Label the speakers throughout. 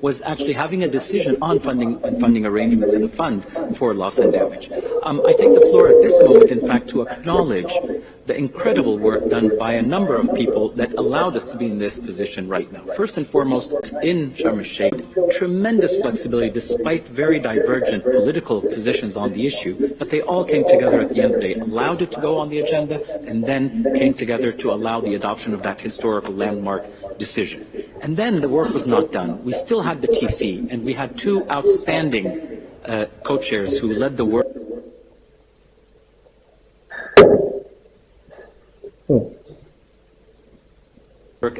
Speaker 1: was actually having a decision on funding arrangements in a fund for loss and damage. I take the floor at this moment, in fact, to acknowledge the incredible work done by a number of people that allowed us to be in this position right now. First and foremost, in Sharm el-Sheikh, tremendous flexibility despite very divergent political positions on the issue, but they all came together at the end of the day, allowed it to go on the agenda, and then came together to allow the adoption of that historical landmark decision. And then the work was not done. We still had the TC, and we had two outstanding co-chairs who led the work.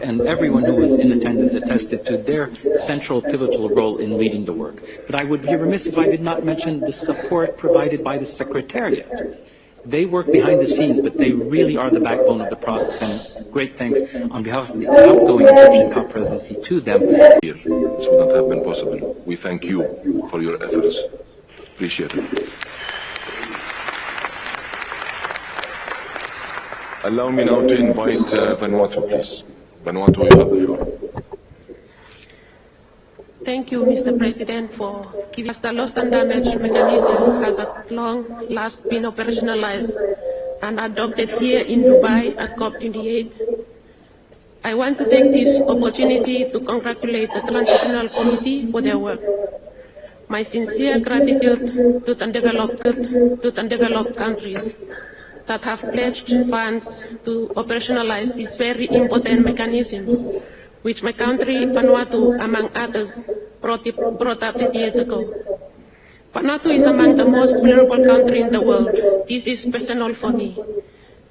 Speaker 1: And everyone who was in attendance attested to their central pivotal role in leading the work. But I would be remiss if I did not mention the support provided by the Secretariat. They work behind the scenes, but they really are the backbone of the process, and great thanks on behalf of the outgoing Egyptian COP presidency to them.
Speaker 2: This wouldn't have been possible. We thank you for your efforts. Appreciate it. Allow me now to invite Vanuatu, please. Vanuatu, you have the floor.
Speaker 3: Thank you, Mr. President, for giving us the loss and damage mechanism has at long last been operationalized and adopted here in Dubai at COP28. I want to take this opportunity to congratulate the Transitional Committee for their work. My sincere gratitude to undeveloped countries that have pledged funds to operationalize this very important mechanism, which my country, Vanuatu, among others, brought up 30 years ago. Vanuatu is among the most vulnerable countries in the world. This is personal for me.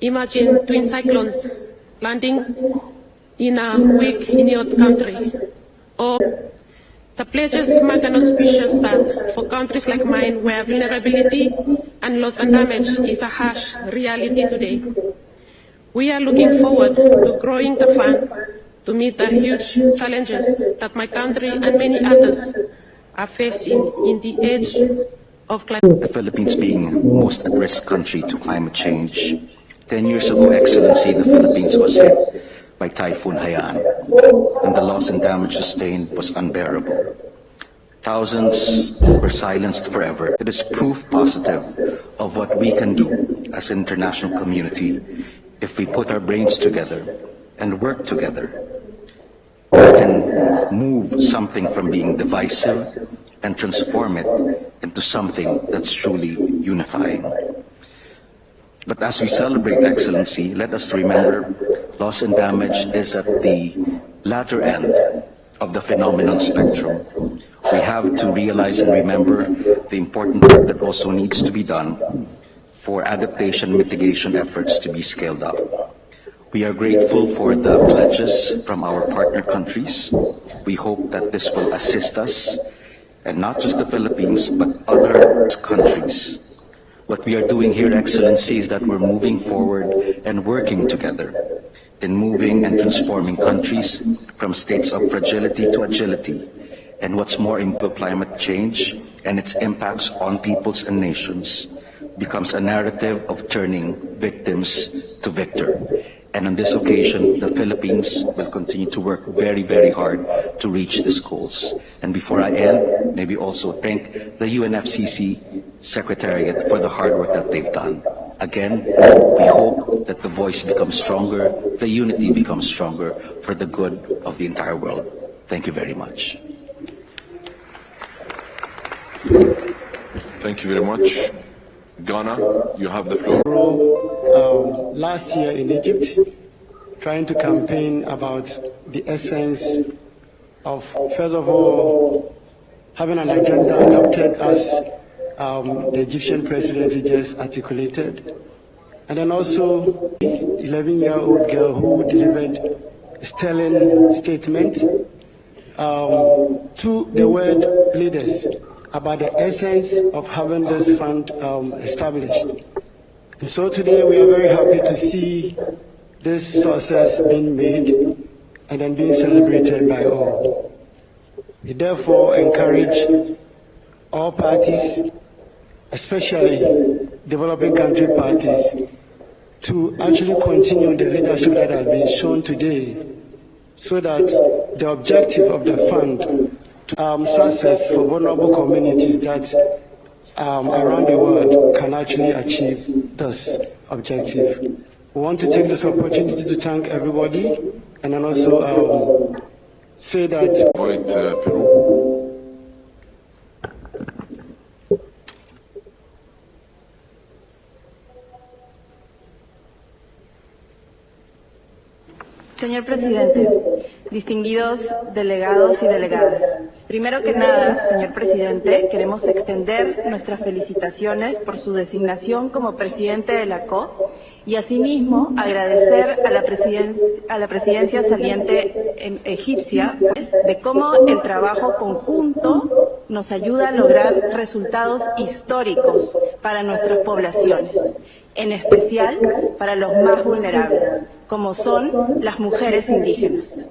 Speaker 3: Imagine twin cyclones landing in a week in your country. Or the pledges mark an auspicious start for countries like mine, where vulnerability and loss and damage is a harsh reality today. We are looking forward to growing the fund to meet the huge challenges that my country and many others are facing in the age of climate.
Speaker 4: The Philippines being most at-risk country to climate change. 10 years ago, Excellency, the Philippines was hit by Typhoon Haiyan, and the loss and damage sustained was unbearable. Thousands were silenced forever. It is proof positive of what we can do as an international community if we put our brains together and work together. We can move something from being divisive and transform it into something that's truly unifying. But as we celebrate Excellency, let us remember loss and damage is at the latter end of the phenomenon spectrum. We have to realize and remember the important work that also needs to be done for adaptation mitigation efforts to be scaled up. We are grateful for the pledges from our partner countries. We hope that this will assist us, and not just the Philippines, but other countries. What we are doing here, Excellency, is that we're moving forward and working together in moving and transforming countries from states of fragility to agility. And what's more, climate change and its impacts on peoples and nations becomes a narrative of turning victims to victor. And on this occasion, the Philippines will continue to work very, very hard to reach these goals. And before I end, maybe also thank the UNFCCC Secretariat for the hard work that they've done. Again, we hope that the voice becomes stronger, the unity becomes stronger for the good of the entire world. Thank you very much.
Speaker 2: Thank you very much. Ghana, you have the floor.
Speaker 5: Last year in Egypt, trying to campaign about the essence of, first of all, having an agenda adopted as the Egyptian presidency just articulated, and then also 11-year-old girl who delivered a sterling statement to the world leaders about the essence of having this fund established. And so today we are very happy to see this success being made and then being celebrated by all. We therefore encourage all parties, especially developing country parties, to actually continue the leadership that has been shown today, so that the objective of the fund success for vulnerable communities that around the world can actually achieve this objective. We want to take this opportunity to thank everybody and then also say that
Speaker 2: Peru.
Speaker 6: Señor presidente, distinguidos delegados y delegadas, primero que nada, señor presidente, queremos extender nuestras felicitaciones por su designación como presidente de la COP y asimismo agradecer a la presidencia saliente egipcia de cómo el trabajo conjunto nos ayuda a lograr resultados históricos para nuestras poblaciones, en especial para los más vulnerables, como son las mujeres indígenas.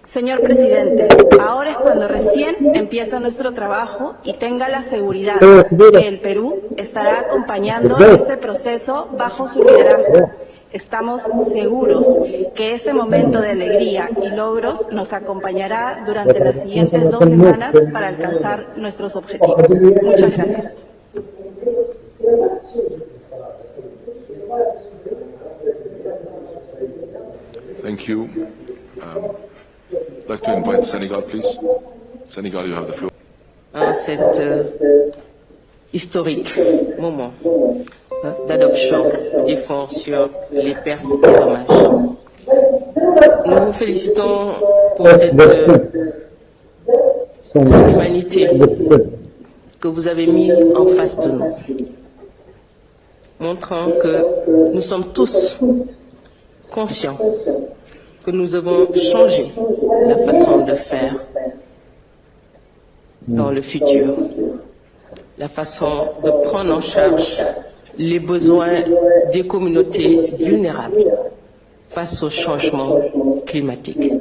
Speaker 6: Señor presidente, ahora es cuando recién empieza nuestro trabajo y tenga la seguridad que el Perú estará acompañando este proceso bajo su liderazgo. Estamos seguros que este momento de alegría y logros nos acompañará durante las siguientes 2 semanas para alcanzar nuestros objetivos. Muchas gracias.
Speaker 2: Thank you. I'd like to invite Senegal, please. Senegal, you have the floor.
Speaker 7: En cet historique moment d'adoption des fonds sur les pertes et dommages, nous vous félicitons pour cette humanité que vous avez mis en face de nous, montrant que nous sommes tous conscients que nous devons changer la façon de faire dans le futur, la façon de prendre en charge les besoins des communautés vulnérables face au changement climatique,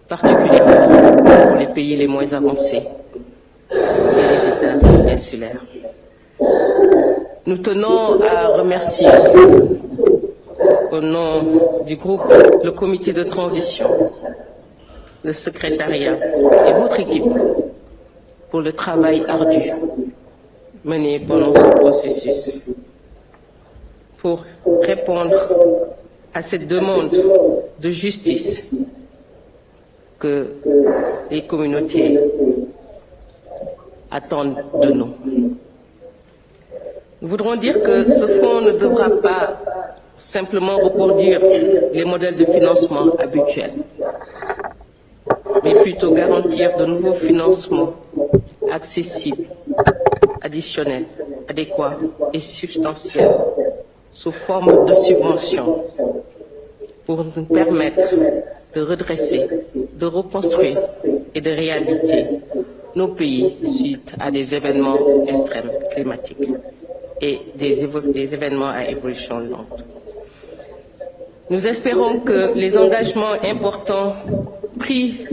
Speaker 7: particulièrement pour les pays les moins avancés et les États insulaires. Nous tenons à remercier au nom du groupe, le comité de transition, le secrétariat et votre équipe pour le travail ardu mené pendant ce processus pour répondre à cette demande de justice que les communautés attendent de nous. Nous voudrons dire que ce fonds ne devra pas simplement reproduire les modèles de financement habituels, mais plutôt garantir de nouveaux financements accessibles, additionnels, adéquats et substantiels sous forme de subventions pour nous permettre de redresser, de reconstruire et de réhabiliter nos pays suite à des événements extrêmes climatiques et des événements à évolution lente. Nous espérons que les engagements importants pris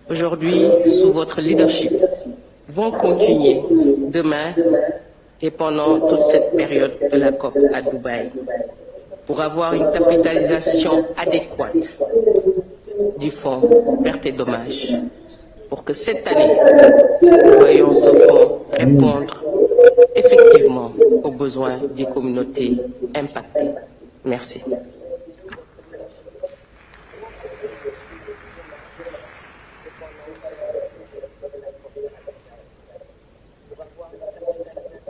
Speaker 7: aujourd'hui sous votre leadership vont continuer demain et pendant toute cette période de la COP à Dubaï pour avoir une capitalisation adéquate du fonds pertes et dommages pour que cette année, nous voyons ce fonds répondre effectivement aux besoins des communautés impactées. Merci.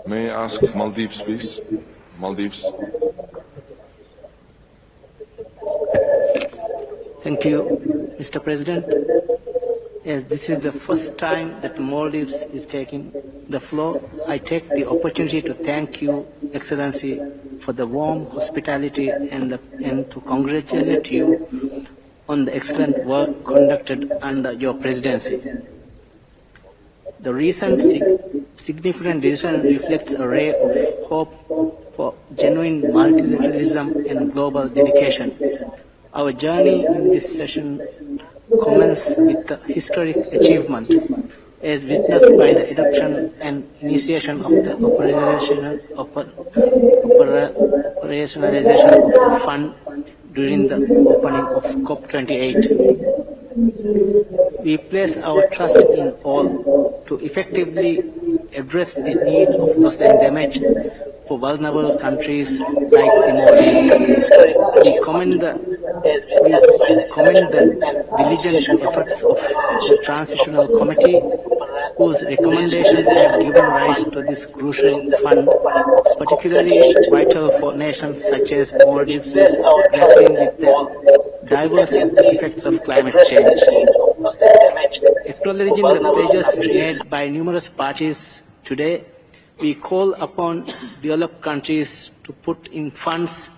Speaker 2: May I ask Maldives, please? Maldives.
Speaker 8: Thank you, Mr. President. As this is the first time that Maldives is taking the floor, I take the opportunity to thank you, Excellency, for the warm hospitality and to congratulate you on the excellent work conducted under your presidency. The recent significant decision reflects a ray of hope for genuine multilateralism and global dedication. Our journey in this session commences with the historic achievement as witnessed by the adoption and initiation of the operationalization of the fund during the opening of COP28. We place our trust in all to effectively address the need of loss and damage for vulnerable countries like the Maldives. We commend the diligent efforts of the Transitional Committee, whose recommendations have given rise to this crucial fund, particularly vital for nations such as Maldives grappling with the diverse effects of climate change. Acknowledging the pledges made by numerous parties today, we call upon developed countries to put in funds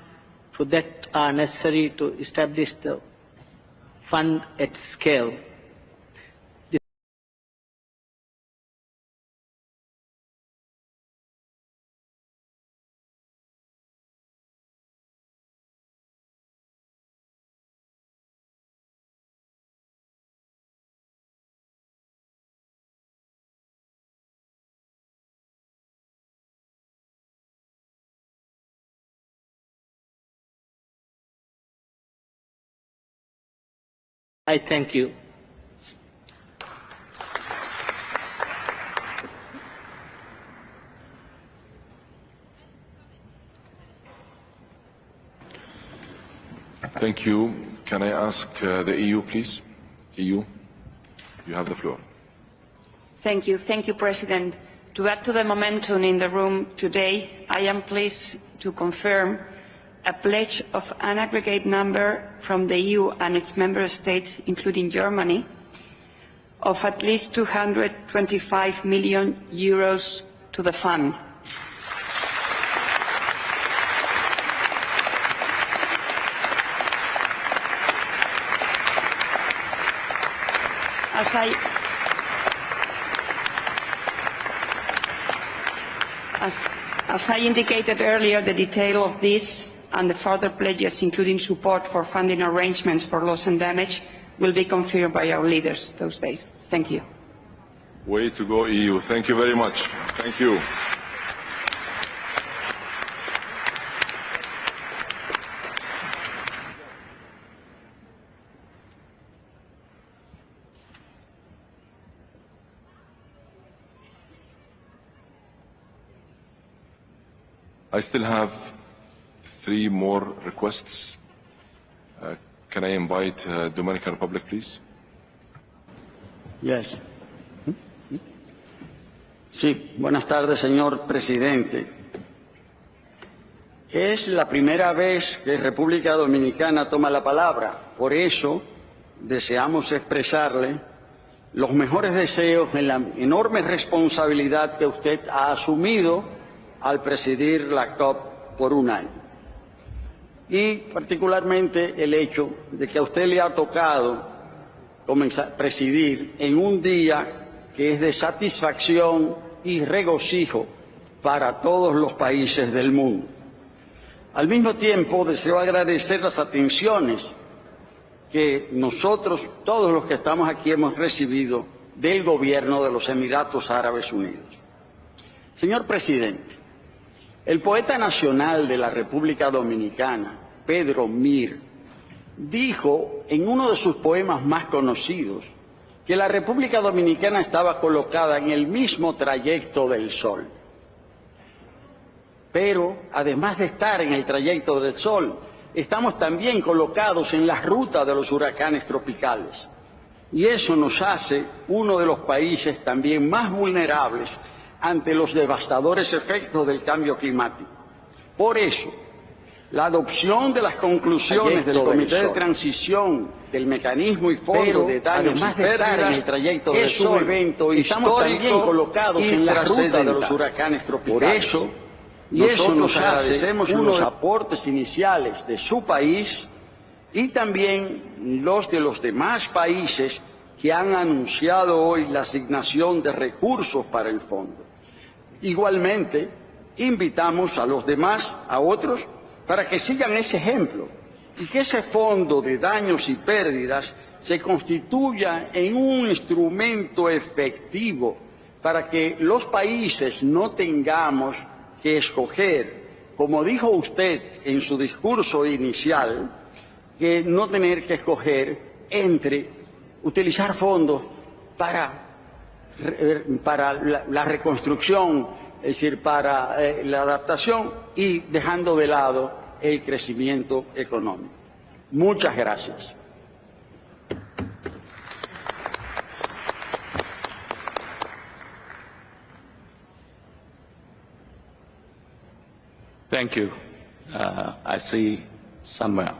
Speaker 8: that are necessary to establish the fund at scale. I thank you.
Speaker 2: Thank you. Can I ask the EU, please? EU, you have the floor.
Speaker 9: Thank you, President. To add to the momentum in the room today, I am pleased to confirm a pledge of an aggregate number from the EU and its member states, including Germany, of at least 225 million euros to the fund. As I indicated earlier, the detail of this and the further pledges, including support for funding arrangements for loss and damage, will be confirmed by our leaders those days. Thank you.
Speaker 2: Way to go, EU. Thank you very much. Thank you. I still have 3 more requests. Can I invite Dominican Republic, please?
Speaker 10: Yes. Sí, buenas tardes, señor presidente. Es la primera vez que República Dominicana toma la palabra. Por eso deseamos expresarle los mejores deseos en la enorme responsabilidad que usted ha asumido al presidir la COP por un año. Y particularmente el hecho de que a usted le ha tocado presidir en un día que es de satisfacción y regocijo para todos los países del mundo. Al mismo tiempo, deseo agradecer las atenciones que nosotros, todos los que estamos aquí, hemos recibido del gobierno de los Emiratos Árabes Unidos. Señor presidente, el poeta nacional de la República Dominicana, Pedro Mir, dijo en uno de sus poemas más conocidos que la República Dominicana estaba colocada en el mismo trayecto del Sol. Pero, además de estar en el trayecto del Sol, estamos también colocados en la ruta de los huracanes tropicales. Y eso nos hace uno de los países también más vulnerables ante los devastadores efectos del cambio climático. Por eso, la adopción de las conclusiones del Comité de Transición del Mecanismo y Fondo de Daños y Pérdidas en el trayecto del Sol, un evento histórico también colocados en la ruta de los huracanes tropicales. Por eso, nosotros agradecemos los aportes iniciales de su país y también los de los demás países que han anunciado hoy la asignación de recursos para el fondo. Igualmente, invitamos a los demás, a otros, para que sigan ese ejemplo y que ese fondo de daños y pérdidas se constituya en un instrumento efectivo para que los países no tengamos que escoger, como dijo usted en su discurso inicial, que no tener que escoger entre utilizar fondos para la reconstrucción, es decir, para la adaptación y dejando de lado el crecimiento económico. Muchas gracias.
Speaker 11: Thank you. I see Samuel.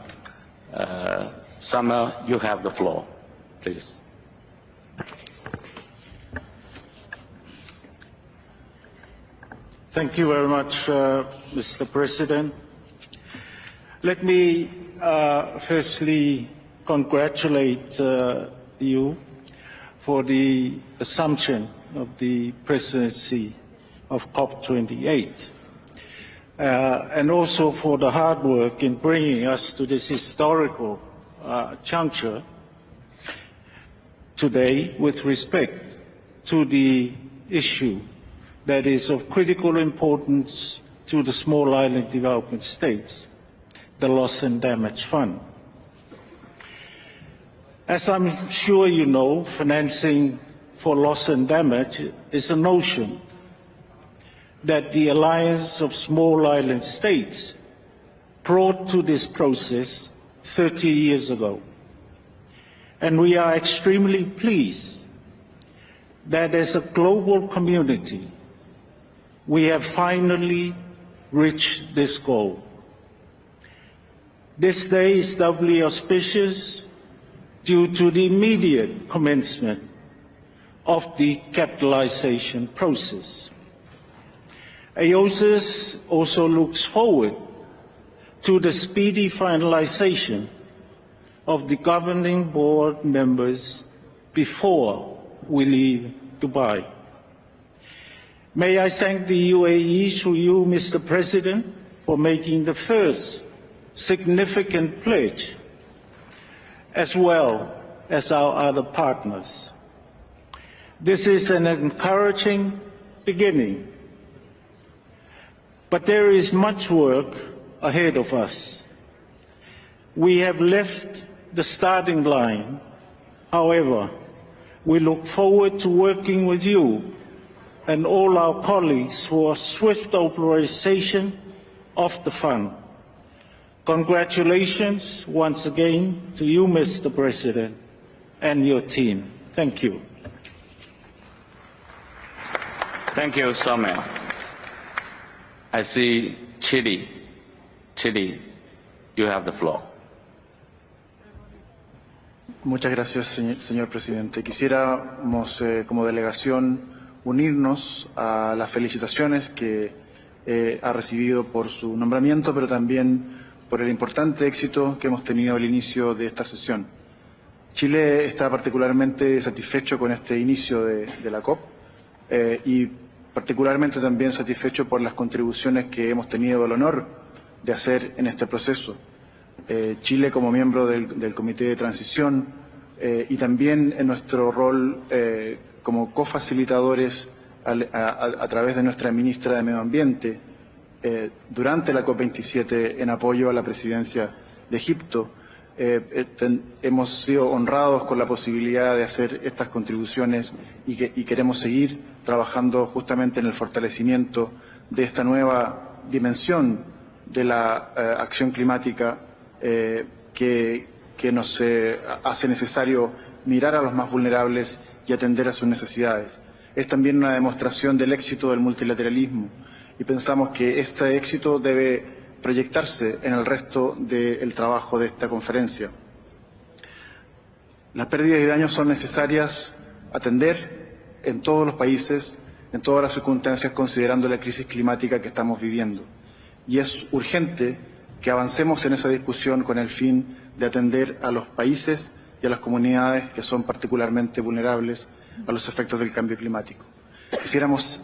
Speaker 11: Samuel, you have the floor, please.
Speaker 12: Thank you very much, Mr. President. Let me firstly congratulate you for the assumption of the presidency of COP28, and also for the hard work in bringing us to this historical juncture today with respect to the issue that is of critical importance to the small island development states, the Loss and Damage Fund. As I'm sure you know, financing for loss and damage is a notion that the Alliance of Small Island States brought to this process 30 years ago. And we are extremely pleased that as a global community, we have finally reached this goal. This day is doubly auspicious due to the immediate commencement of the capitalization process. AOSIS also looks forward to the speedy finalization of the governing board members before we leave Dubai. May I thank the UAE through you, Mr. President, for making the first significant pledge, as well as our other partners. This is an encouraging beginning, but there is much work ahead of us. We have left the starting line. However, we look forward to working with you and all our colleagues for swift authorization of the fund. Congratulations once again to you, Mr. President, and your team. Thank you.
Speaker 11: Thank you, Samuel. I see Chile. Chile, you have the floor.
Speaker 13: Muchas gracias, señor presidente. Quisiéramos, como delegación, unirnos a las felicitaciones que ha recibido por su nombramiento, pero también por el importante éxito que hemos tenido al inicio de esta sesión. Chile está particularmente satisfecho con este inicio de la COP y particularmente también satisfecho por las contribuciones que hemos tenido el honor de hacer en este proceso. Chile como miembro del Comité de Transición y también en nuestro rol como cofacilitadores a través de nuestra ministra de Medio Ambiente durante la COP27 en apoyo a la presidencia de Egipto. Hemos sido honrados con la posibilidad de hacer estas contribuciones y queremos seguir trabajando justamente en el fortalecimiento de esta nueva dimensión de la acción climática que nos hace necesario mirar a los más vulnerables y atender a sus necesidades. Es también una demostración del éxito del multilateralismo y pensamos que este éxito debe proyectarse en el resto del trabajo de esta conferencia. Las pérdidas y daños son necesarias atender en todos los países, en todas las circunstancias, considerando la crisis climática que estamos viviendo. Y es urgente que avancemos en esa discusión con el fin de atender a los países y a las comunidades que son particularmente vulnerables a los efectos del cambio climático. Quisiéramos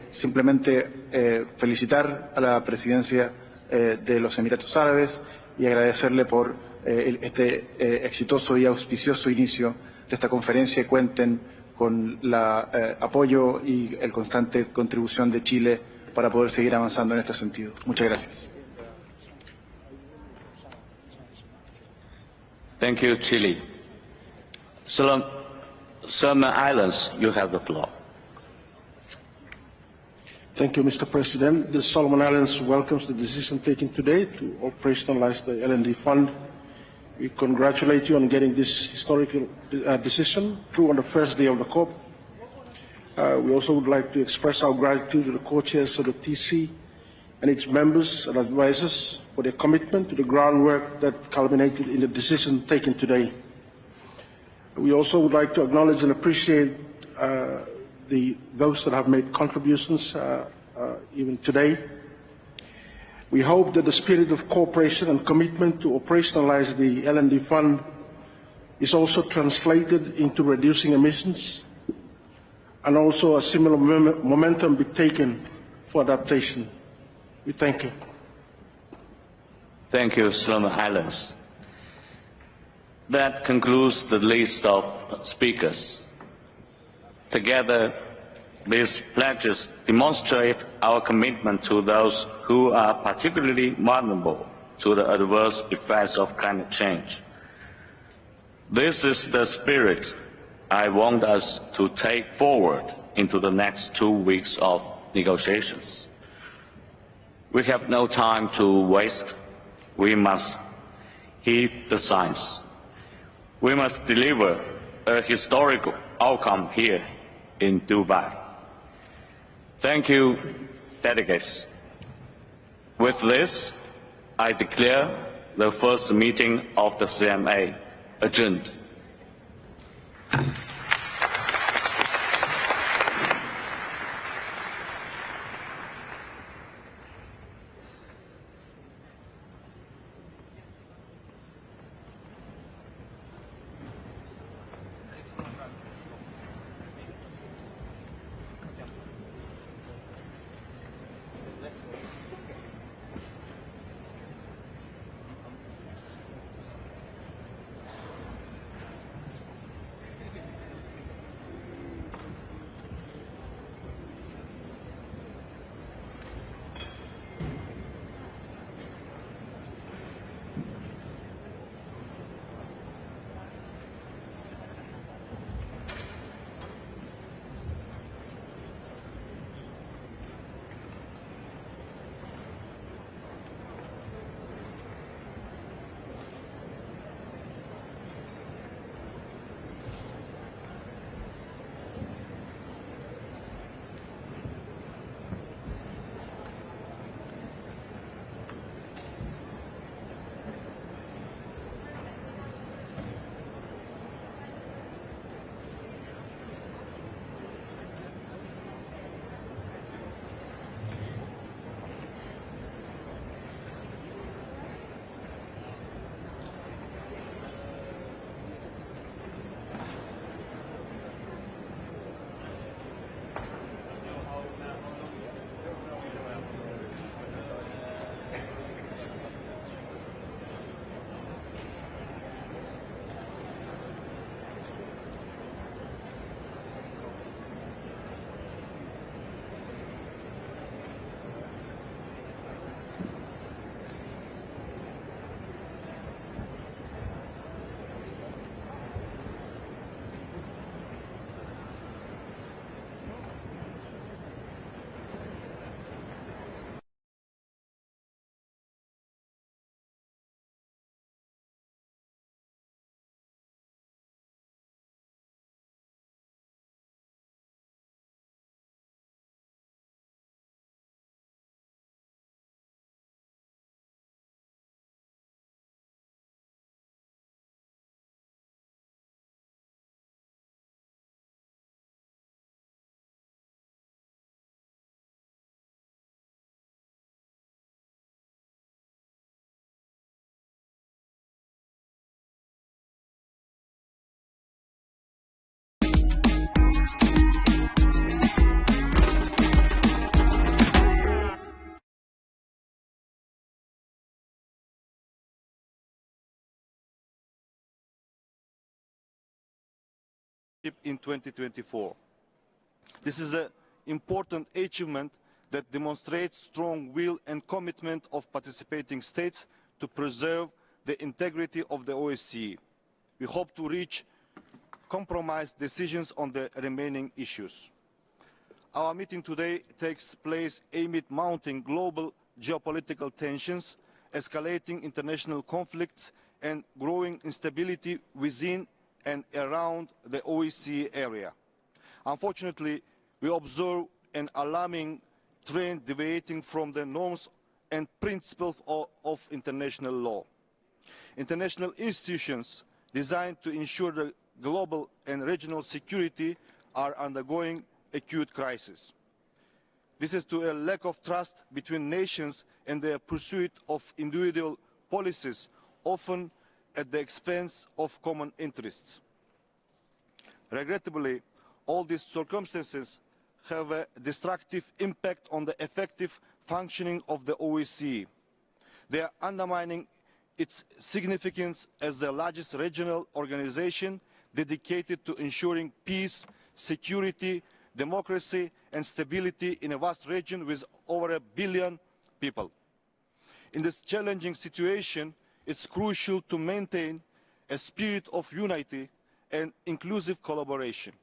Speaker 13: simplemente felicitar a la presidencia de los Emiratos Árabes y agradecerle por este exitoso y auspicioso inicio de esta conferencia y cuenten con el apoyo y la constante contribución de Chile para poder seguir avanzando en este sentido. Muchas gracias.
Speaker 11: Thank you, Chile. Solomon Islands, you have the floor.
Speaker 14: Thank you, Mr. President. The Solomon Islands welcomes the decision taken today to operationalize the LND fund. We congratulate you on getting this historical decision through on the first day of the COP. We also would like to express our gratitude to the co-chairs of the TC and its members and advisors for their commitment to the groundwork that culminated in the decision taken today. We also would like to acknowledge and appreciate those that have made contributions even today. We hope that the spirit of cooperation and commitment to operationalize the LND fund is also translated into reducing emissions, and also a similar momentum be taken for adaptation. We thank you.
Speaker 11: Thank you, Solomon Islands. That concludes the list of speakers. Together, these pledges demonstrate our commitment to those who are particularly vulnerable to the adverse effects of climate change. This is the spirit I want us to take forward into the next 2 weeks of negotiations. We have no time to waste. We must heed the science. We must deliver a historical outcome here in Dubai. Thank you, delegates. With this, I declare the first meeting of the CMA adjourned.
Speaker 15: in 2024. This is an important achievement that demonstrates strong will and commitment of participating states to preserve the integrity of the OSCE. We hope to reach compromise decisions on the remaining issues. Our meeting today takes place amid mounting global geopolitical tensions, escalating international conflicts, and growing instability within and around the OSCE area. Unfortunately, we observe an alarming trend deviating from the norms and principles of international law. International institutions designed to ensure the global and regional security are undergoing acute crisis. This is due to a lack of trust between nations and their pursuit of individual policies, often at the expense of common interests. Regrettably, all these circumstances have a destructive impact on the effective functioning of the OSCE. They are undermining its significance as the largest regional organization dedicated to ensuring peace, security, democracy and stability in a vast region with over 1 billion people. In this challenging situation, it's crucial to maintain a spirit of unity and inclusive collaboration.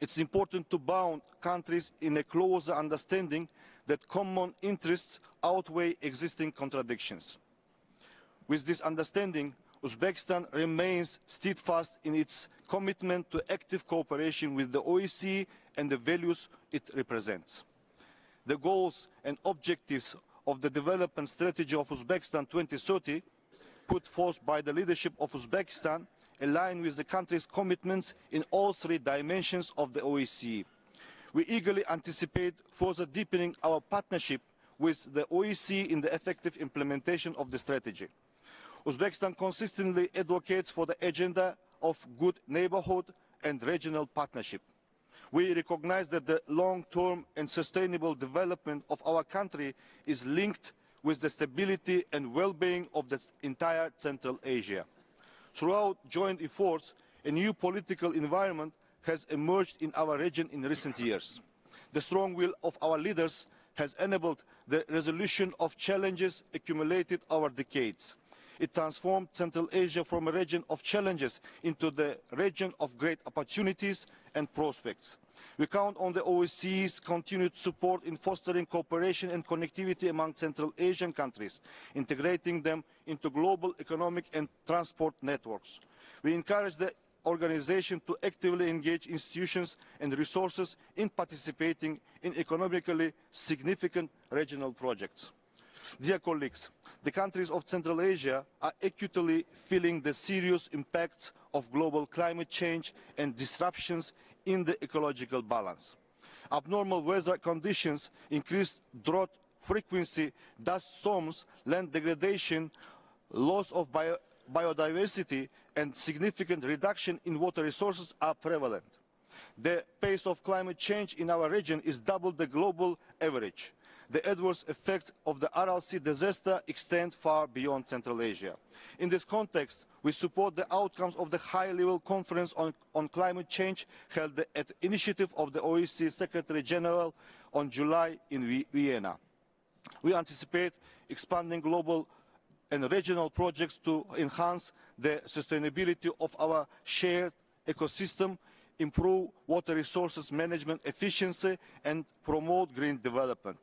Speaker 15: It's important to bound countries in a closer understanding that common interests outweigh existing contradictions. With this understanding, Uzbekistan remains steadfast in its commitment to active cooperation with the OSCE and the values it represents. The goals and objectives of the development strategy of Uzbekistan 2030, put forth by the leadership of Uzbekistan, align with the country's commitments in all three dimensions of the OSCE. We eagerly anticipate further deepening our partnership with the OSCE in the effective implementation of the strategy. Uzbekistan consistently advocates for the agenda of good neighborhood and regional partnership. We recognize that the long-term and sustainable development of our country is linked with the stability and well-being of the entire Central Asia. Throughout joint efforts, a new political environment has emerged in our region in recent years. The strong will of our leaders has enabled the resolution of challenges accumulated over decades. It transformed Central Asia from a region of challenges into the region of great opportunities and prospects. We count on the OSCE's continued support in fostering cooperation and connectivity among Central Asian countries, integrating them into global economic and transport networks. We encourage the organization to actively engage institutions and resources in participating in economically significant regional projects. Dear colleagues, the countries of Central Asia are acutely feeling the serious impacts of global climate change and disruptions in the ecological balance. Abnormal weather conditions, increased drought frequency, dust storms, land degradation, loss of biodiversity and significant reduction in water resources are prevalent. The pace of climate change in our region is double the global average. The adverse effects of the Aral Sea disaster extend far beyond Central Asia. In this context, we support the outcomes of the high-level conference on climate change held at the initiative of the OSCE Secretary General on July in Vienna. We anticipate expanding global and regional projects to enhance the sustainability of our shared ecosystem, improve water resources management efficiency, and promote green development.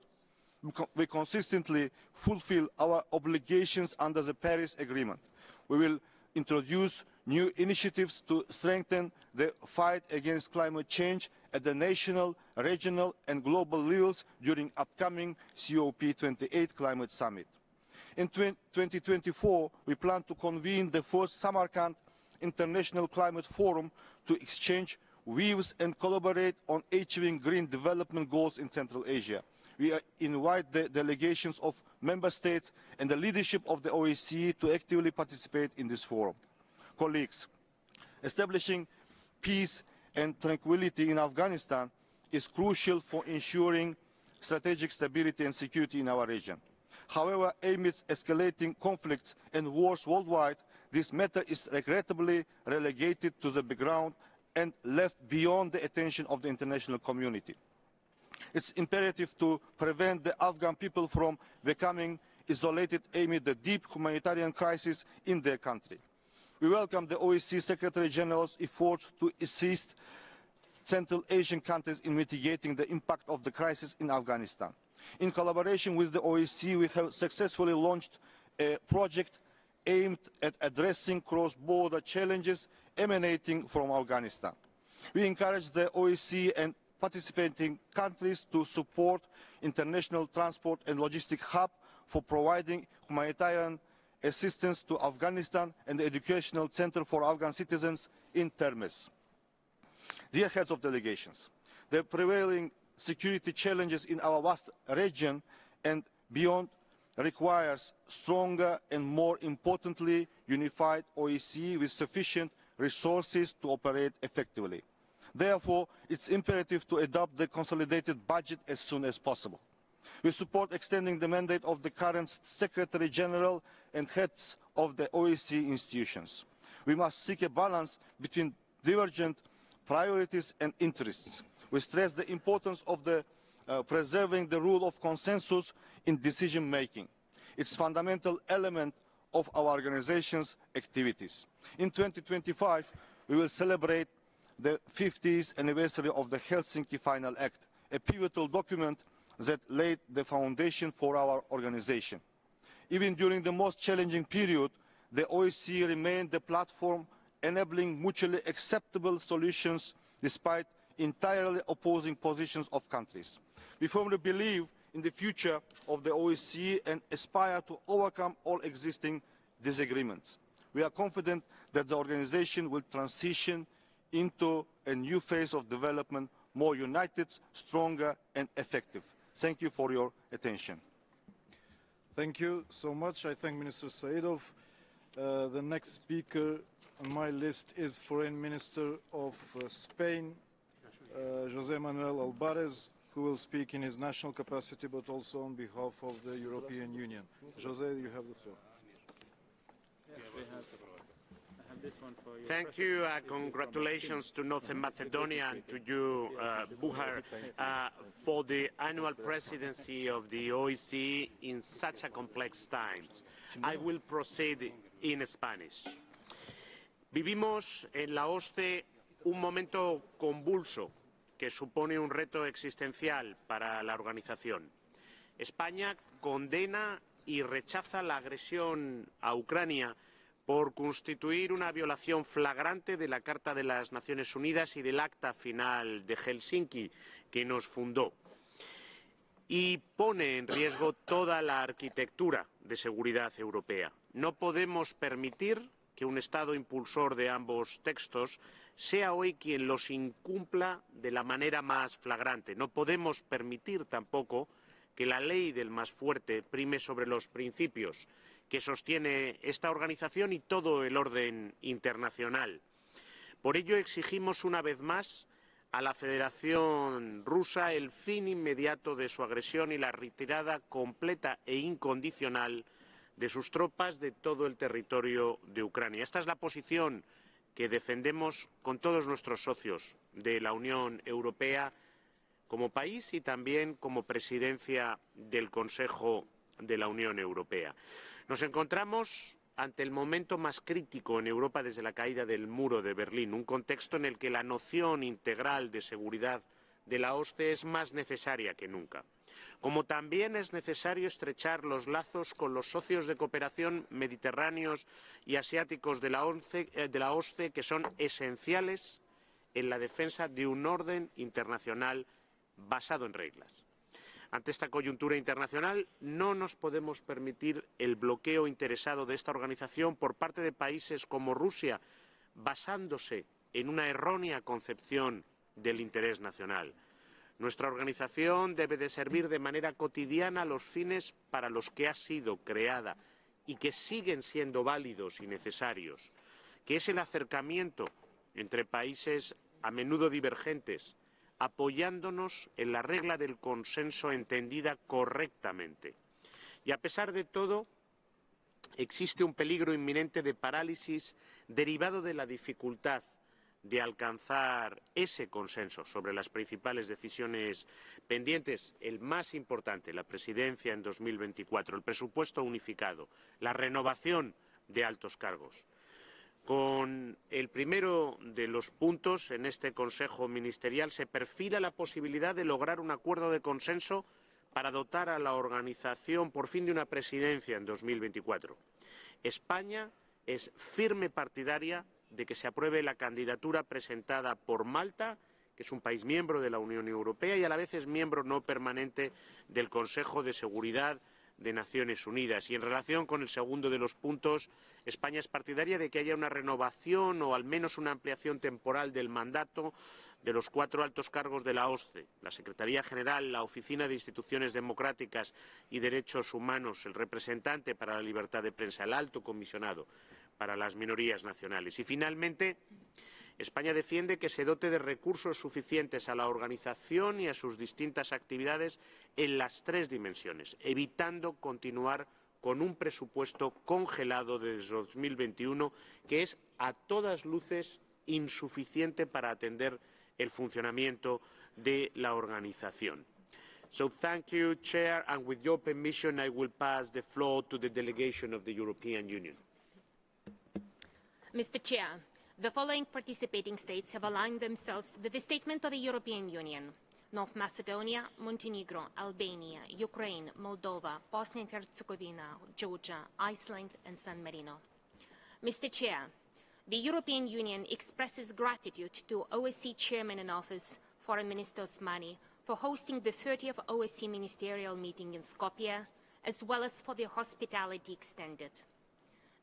Speaker 15: We consistently fulfill our obligations under the Paris Agreement. We will introduce new initiatives to strengthen the fight against climate change at the national, regional and global levels during upcoming COP28 Climate Summit. In 2024, we plan to convene the first Samarkand International Climate Forum to exchange views and collaborate on achieving green development goals in Central Asia. We invite the delegations of member states and the leadership of the OSCE to actively participate in this forum. Colleagues, establishing peace and tranquility in Afghanistan is crucial for ensuring strategic stability and security in our region. However, amidst escalating conflicts and wars worldwide, this matter is regrettably relegated to the background and left beyond the attention of the international community. It's imperative to prevent the Afghan people from becoming isolated amid the deep humanitarian crisis in their country. We welcome the OSCE Secretary General's efforts to assist Central Asian countries in mitigating the impact of the crisis in Afghanistan. In collaboration with the OSCE, we have successfully launched a project aimed at addressing cross-border challenges emanating from Afghanistan. We encourage the OSCE and participating countries to support International Transport and Logistics Hub for providing humanitarian assistance to Afghanistan and the Educational Center for Afghan Citizens in Termez. Dear heads of delegations, the prevailing security challenges in our vast region and beyond requires stronger and, more importantly, unified OSCE with sufficient resources to operate effectively. Therefore, it's imperative to adopt the consolidated budget as soon as possible. We support extending the mandate of the current Secretary General and heads of the OSCE institutions. We must seek a balance between divergent priorities and interests. We stress the importance of preserving the rule of consensus in decision-making. It's a fundamental element of our organization's activities. In 2025, we will celebrate the 50th anniversary of the Helsinki Final Act, a pivotal document that laid the foundation for our organization. Even during the most challenging period, the OSCE remained the platform enabling mutually acceptable solutions despite entirely opposing positions of countries. We firmly believe in the future of the OSCE and aspire to overcome all existing disagreements. We are confident that the organization will transition into a new phase of development, more united, stronger and effective. Thank you for your attention.
Speaker 16: Thank you so much. I thank Minister Saidov. The next speaker on my list is Foreign Minister of Spain, José Manuel Albares, who will speak in his national capacity but also on behalf of the European Union. José, you have the floor.
Speaker 17: Thank you. Congratulations to Northern Macedonia and to you, Buhar, for the annual presidency of the OSCE in such a complex times. I will proceed in Spanish. Vivimos en la OSCE un momento convulso que supone un reto existencial para la organización. España condena y rechaza la agresión a Ucrania por constituir una violación flagrante de la Carta de las Naciones Unidas y del Acta Final de Helsinki, que nos fundó, y pone en riesgo toda la arquitectura de seguridad europea. No podemos permitir que un Estado impulsor de ambos textos sea hoy quien los incumpla de la manera más flagrante. No podemos permitir tampoco que la ley del más fuerte prime sobre los principios que sostiene esta organización y todo el orden internacional. Por ello exigimos una vez más a la Federación Rusa el fin inmediato de su agresión y la retirada completa e incondicional de sus tropas de todo el territorio de Ucrania. Esta es la posición que defendemos con todos nuestros socios de la Unión Europea como país y también como presidencia del Consejo de la Unión Europea. Nos encontramos ante el momento más crítico en Europa desde la caída del muro de Berlín, un contexto en el que la noción integral de seguridad de la OSCE es más necesaria que nunca. Como también es necesario estrechar los lazos con los socios de cooperación mediterráneos y asiáticos de la OSCE, que son esenciales en la defensa de un orden internacional basado en reglas. Ante esta coyuntura internacional no nos podemos permitir el bloqueo interesado de esta organización por parte de países como Rusia, basándose en una errónea concepción del interés nacional. Nuestra organización debe de servir de manera cotidiana los fines para los que ha sido creada y que siguen siendo válidos y necesarios, que es el acercamiento entre países a menudo divergentes, apoyándonos en la regla del consenso entendida correctamente. Y a pesar de todo, existe un peligro inminente de parálisis derivado de la dificultad de alcanzar ese consenso sobre las principales decisiones pendientes, el más importante, la presidencia en 2024, el presupuesto unificado, la renovación de altos cargos. Con el primero de los puntos en este Consejo Ministerial se perfila la posibilidad de lograr un acuerdo de consenso para dotar a la organización por fin de una presidencia en 2024. España es firme partidaria de que se apruebe la candidatura presentada por Malta, que es un país miembro de la Unión Europea y a la vez es miembro no permanente del Consejo de Seguridad de Naciones Unidas. Y en relación con el segundo de los puntos, España es partidaria de que haya una renovación o al menos una ampliación temporal del mandato de los 4 altos cargos de la OSCE, la Secretaría General, la Oficina de Instituciones Democráticas y Derechos Humanos, el representante para la libertad de prensa, el alto comisionado para las minorías nacionales. Y finalmente, España defiende que se dote de recursos suficientes a la organización y a sus distintas actividades en las 3 dimensiones, evitando continuar con un presupuesto congelado desde 2021 que es a todas luces insuficiente para atender el funcionamiento de la organización. So thank you, Chair, and with your permission I will pass the floor to the delegation of the European Union.
Speaker 18: Mr. Chair, the following participating states have aligned themselves with the statement of the European Union: North Macedonia, Montenegro, Albania, Ukraine, Moldova, Bosnia and Herzegovina, Georgia, Iceland and San Marino. Mr. Chair, the European Union expresses gratitude to OSCE Chairman in Office, Foreign Minister Osmani, for hosting the 30th OSCE Ministerial Meeting in Skopje, as well as for the hospitality extended.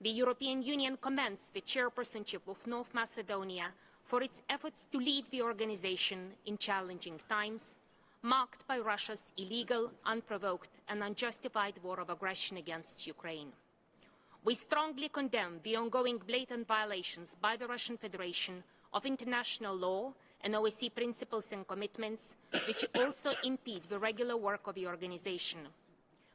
Speaker 18: The European Union commends the chairpersonship of North Macedonia for its efforts to lead the organization in challenging times, marked by Russia's illegal, unprovoked and unjustified war of aggression against Ukraine. We strongly condemn the ongoing blatant violations by the Russian Federation of international law and OSCE principles and commitments, which also impede the regular work of the organization.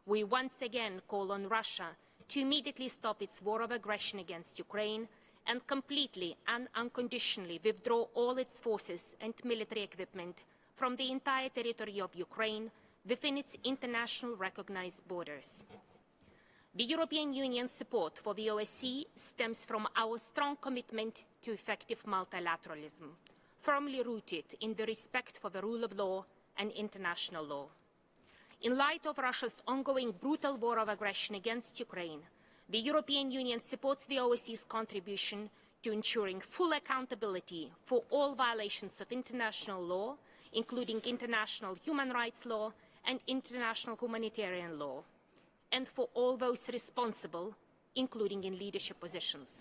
Speaker 18: We once again call on Russia to immediately stop its war of aggression against Ukraine and completely and unconditionally withdraw all its forces and military equipment from the entire territory of Ukraine within its international recognized borders. The European Union's support for the OSCE stems from our strong commitment to effective multilateralism, firmly rooted in the respect for the rule of law and international law. In light of Russia's ongoing brutal war of aggression against Ukraine, the European Union supports the OSCE's contribution to ensuring full accountability for all violations of international law, including international human rights law and international humanitarian law, and for all those responsible, including in leadership positions.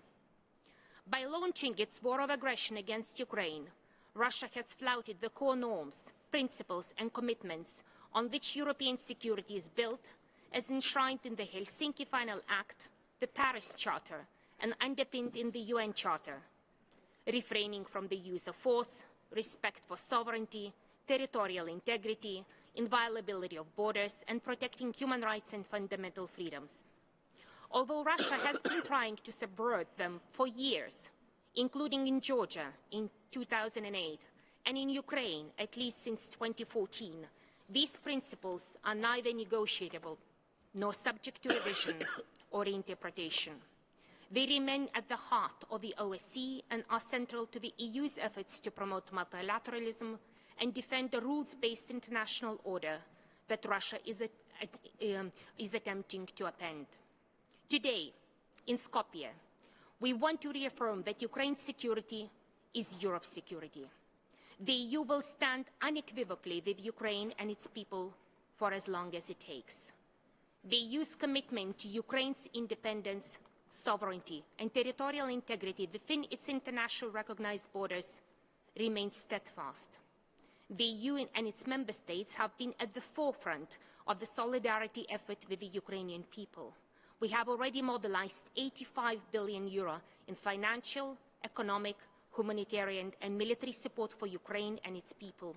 Speaker 18: By launching its war of aggression against Ukraine, Russia has flouted the core norms, principles and commitments on which European security is built, as enshrined in the Helsinki Final Act, the Paris Charter, and underpinned in the UN Charter, refraining from the use of force, respect for sovereignty, territorial integrity, inviolability of borders, and protecting human rights and fundamental freedoms. Although Russia has been trying to subvert them for years, including in Georgia in 2008, and in Ukraine at least since 2014, these principles are neither negotiable nor subject to revision or interpretation. They remain at the heart of the OSCE and are central to the EU's efforts to promote multilateralism and defend the rules-based international order that Russia is attempting to upend. Today, in Skopje, we want to reaffirm that Ukraine's security is Europe's security. The EU will stand unequivocally with Ukraine and its people for as long as it takes. The EU's commitment to Ukraine's independence, sovereignty and territorial integrity within its international recognized borders remains steadfast. The EU and its member states have been at the forefront of the solidarity effort with the Ukrainian people. We have already mobilized €85 billion in financial, economic, humanitarian and military support for Ukraine and its people.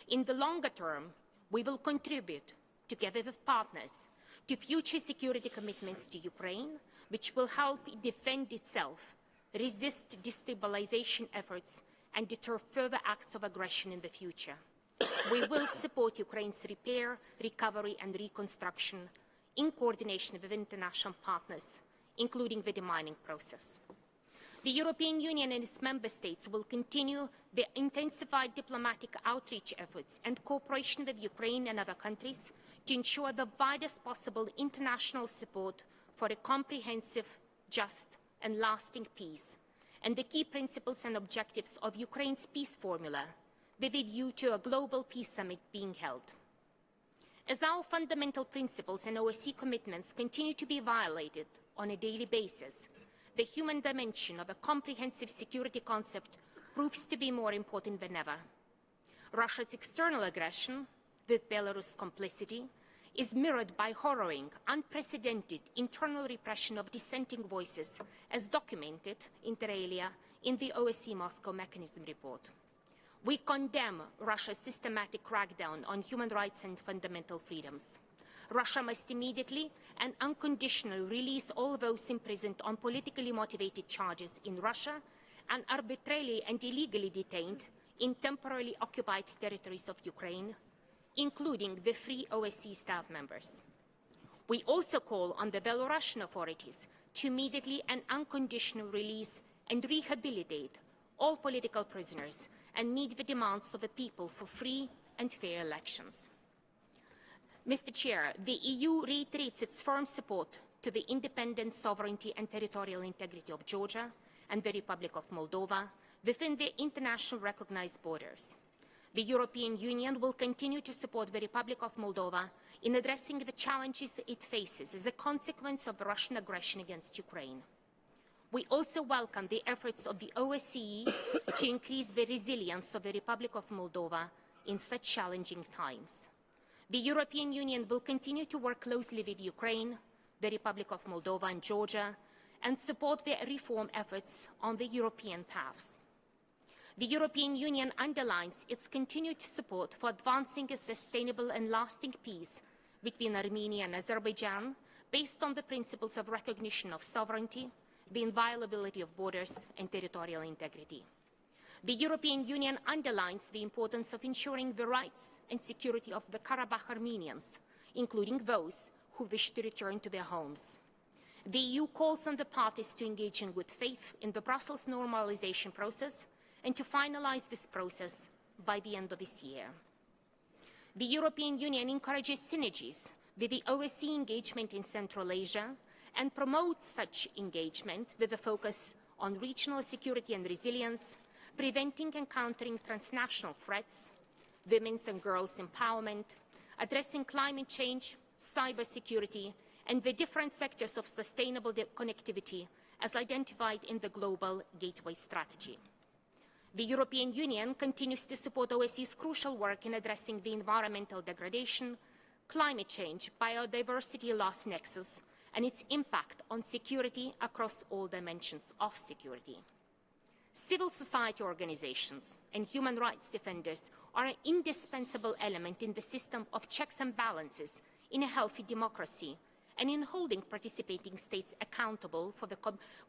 Speaker 18: In the longer term, we will contribute, together with partners, to future security commitments to Ukraine, which will help it defend itself, resist destabilization efforts, and deter further acts of aggression in the future. We will support Ukraine's repair, recovery, and reconstruction in coordination with international partners, including the demining process. The European Union and its member states will continue their intensified diplomatic outreach efforts and cooperation with Ukraine and other countries to ensure the widest possible international support for a comprehensive, just, and lasting peace, and the key principles and objectives of Ukraine's peace formula, with a view to a global peace summit being held. As our fundamental principles and OSCE commitments continue to be violated on a daily basis, the human dimension of a comprehensive security concept proves to be more important than ever. Russia's external aggression, with Belarus' complicity, is mirrored by harrowing, unprecedented internal repression of dissenting voices, as documented inter alia in the OSCE Moscow Mechanism report. We condemn Russia's systematic crackdown on human rights and fundamental freedoms. Russia must immediately and unconditionally release all those imprisoned on politically motivated charges in Russia and arbitrarily and illegally detained in temporarily occupied territories of Ukraine, including the free OSCE staff members. We also call on the Belarusian authorities to immediately and unconditionally release and rehabilitate all political prisoners and meet the demands of the people for free and fair elections. Mr. Chair, the EU reiterates its firm support to the independent sovereignty and territorial integrity of Georgia and the Republic of Moldova within their internationally recognized borders. The European Union will continue to support the Republic of Moldova in addressing the challenges it faces as a consequence of the Russian aggression against Ukraine. We also welcome the efforts of the OSCE to increase the resilience of the Republic of Moldova in such challenging times. The European Union will continue to work closely with Ukraine, the Republic of Moldova and Georgia, and support their reform efforts on the European paths. The European Union underlines its continued support for advancing a sustainable and lasting peace between Armenia and Azerbaijan, based on the principles of recognition of sovereignty, the inviolability of borders, and territorial integrity. The European Union underlines the importance of ensuring the rights and security of the Karabakh Armenians, including those who wish to return to their homes. The EU calls on the parties to engage in good faith in the Brussels normalization process and to finalize this process by the end of this year. The European Union encourages synergies with the OSCE engagement in Central Asia and promotes such engagement with a focus on regional security and resilience, preventing and countering transnational threats, women's and girls' empowerment, addressing climate change, cybersecurity, and the different sectors of sustainable connectivity as identified in the Global Gateway Strategy. The European Union continues to support OSCE's crucial work in addressing the environmental degradation, climate change, biodiversity loss nexus, and its impact on security across all dimensions of security. Civil society organizations and human rights defenders are an indispensable element in the system of checks and balances in a healthy democracy and in holding participating states accountable for the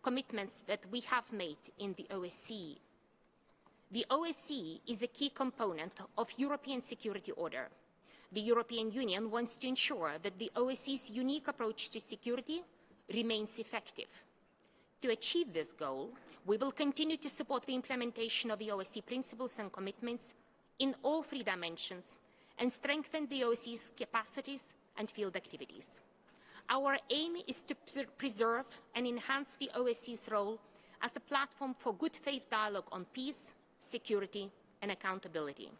Speaker 18: commitments that we have made in the OSCE. The OSCE is a key component of European security order. The European Union wants to ensure that the OSCE's unique approach to security remains effective. To achieve this goal, we will continue to support the implementation of the OSCE principles and commitments in all three dimensions and strengthen the OSCE's capacities and field activities. Our aim is to preserve and enhance the OSCE's role as a platform for good faith dialogue on peace, security, and accountability.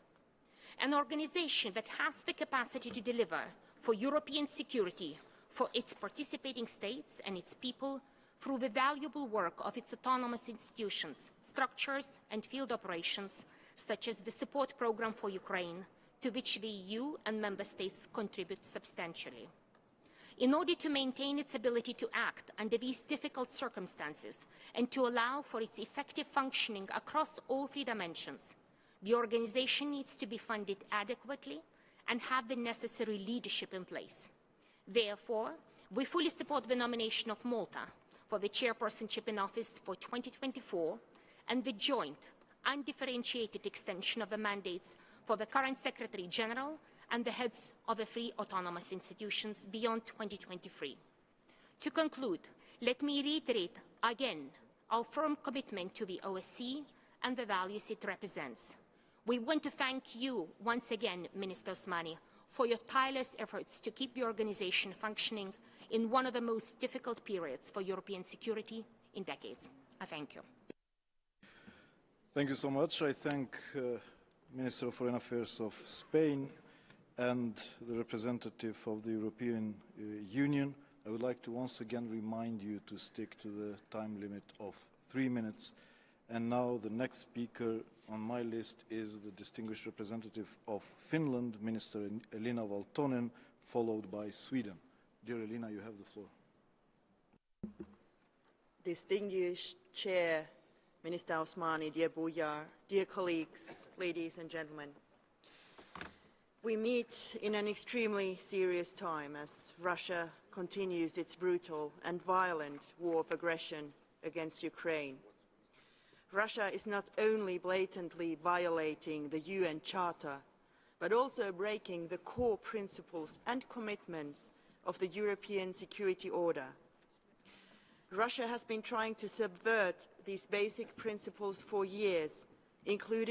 Speaker 18: An organization that has the capacity to deliver for European security for its participating states and its people through the valuable work of its autonomous institutions, structures, and field operations, such as the support program for Ukraine, to which the EU and member states contribute substantially. In order to maintain its ability to act under these difficult circumstances and to allow for its effective functioning across all three dimensions, the organization needs to be funded adequately and have the necessary leadership in place. Therefore, we fully support the nomination of Malta for the chairpersonship in office for 2024 and the joint, undifferentiated extension of the mandates for the current Secretary General and the heads of the three autonomous institutions beyond 2023. To conclude, let me reiterate again our firm commitment to the OSCE and the values it represents. We want to thank you once again, Minister Osmani, for your tireless efforts to keep the organization functioning in one of the most difficult periods for European security in decades. I thank you.
Speaker 16: Thank you so much. I thank Minister of Foreign Affairs of Spain and the representative of the European Union. I would like to once again remind you to stick to the time limit of 3 minutes. And now the next speaker on my list is the distinguished representative of Finland, Minister Elina Valtonen, followed by Sweden. Dear Elina, you have the floor.
Speaker 19: Distinguished Chair, Minister Osmani, dear Bujar, dear colleagues, ladies and gentlemen. We meet in an extremely serious time as Russia continues its brutal and violent war of aggression against Ukraine. Russia is not only blatantly violating the UN Charter, but also breaking the core principles and commitments of the European Security Order. Russia has been trying to subvert these basic principles for years, including